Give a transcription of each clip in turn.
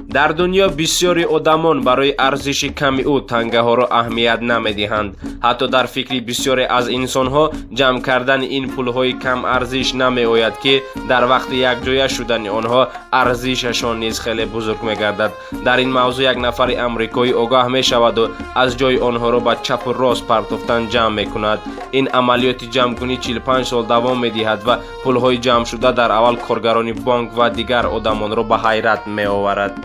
дар дунё бисёри одамон барои арзиши ками ӯ тангаҳоро аҳамият намедиҳанд. ҳатто дар фикри бисёре аз инсонҳо ҷамъ кардани ин пулҳои кам арзиш намеояд ки дар вақти якҷоя шудани онҳо арзишашон низ хеле бузург мегардад. дар ин мавзӯъ як нафари амрикоӣ огаҳ мешаваду аз ҷои онҳоро ба чапу рост партофтан ҷамъ мекунад. ин амалиёти ҷамъкунӣ 45 сол давом медиҳад ва пулҳои ҷамъшуда дар аввал коргарони бонк ва дигар одамонро ба ҳайрат меоварад.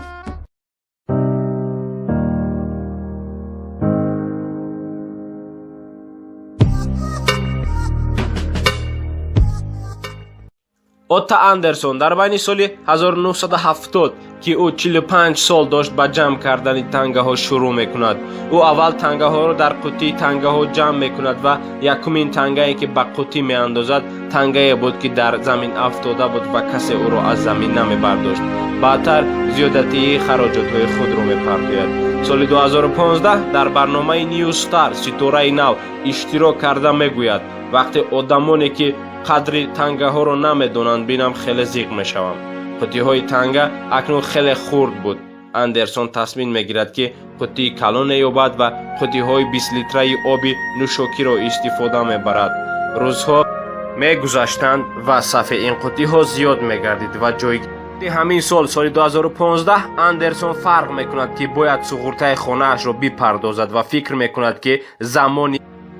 Отто Андерсон дар байни соли 1970 ки ӯ 45 сол дошт ба ҷамъ кардани тангаҳо шурӯъ мекунад. ӯ аввал тангаҳоро дар қуттии тангаҳо ҷамъ мекунад ва якумин тангае ки ба қуттӣ меандозад тангае буд ки дар замин афтода буд ва касе ӯро аз замин намебардошт. баъдтар зиёдатии хароҷотҳои худро мепардояд. соли 2015 дар барномаи New Star ситораи нав иштирок карда мегӯяд: вақте одамоне ки қадри тангаҳоро намедонанд бинам хеле зиқ мешавам. қуттиҳои танга акнун хеле хурд буд. Андерсон тасмим мегирад ки қуттии калоне ёбад ва қуттиҳои 20 литраи оби нӯшокиро истифода мебарад. рӯзҳо мегузаштанд ва сафи ин қуттиҳо зиёд мегардид ва ҷойгири ҳамин сол соли 2015 Андерсон фарқ мекунад ки бояд суғуртаи хонаашро бипардозад ва фикр мекунад ки замони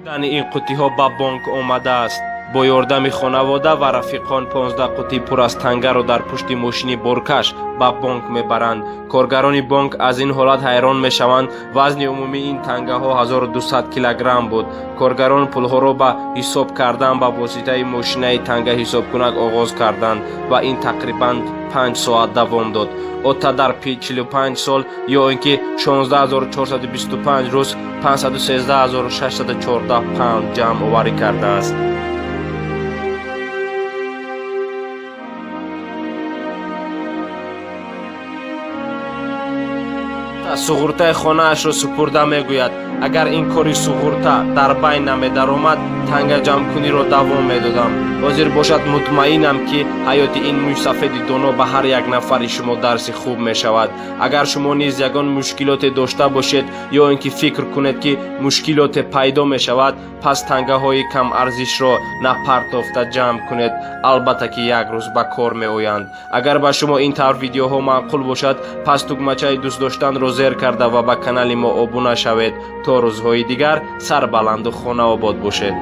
дани ин қуттиҳо ба бонк омадааст. бо ёрдами хонавода ва рафиқон 15 қуттии пур аз тангаро дар пушти мошини боркаш ба бонк мебаранд. коргарони бонк аз ин ҳолат ҳайрон мешаванд. вазни умумии ин тангаҳо 1200 килограмм буд. коргарон пулҳоро ба ҳисоб кардан ба воситаи мошинаи танга ҳисобкунак оғоз карданд ва ин тақрибан 5 соат давом дод. отто дар 45 сол ё ин ки 16425 рӯз 513614 паунд ҷамъоварӣ кардааст. суғуртаи хонаашро супурда мегӯяд: агар ин кори суғурта дар байн намедаромад, танга ҷамъкуниро давом медодам. ҳозир бошад мутмаинам ки ҳаёти ин мӯйсафеди доно ба ҳар як нафари шумо дарси хуб мешавад. агар шумо низ ягон мушкилоте дошта бошед ё ин ки фикр кунед ки мушкилоте пайдо мешавад, пас тангаҳои камарзишро напартофта ҷамъ кунед. албатта ки як рӯз ба кор меоянд. агар ба шумо ин тавр видеоҳо маъқул бошад, пас тугмачаи дӯст доштанро зер карда ва ба канали мо обуна шавед то рӯзҳои дигар. сарбаланду хонаобод бошед.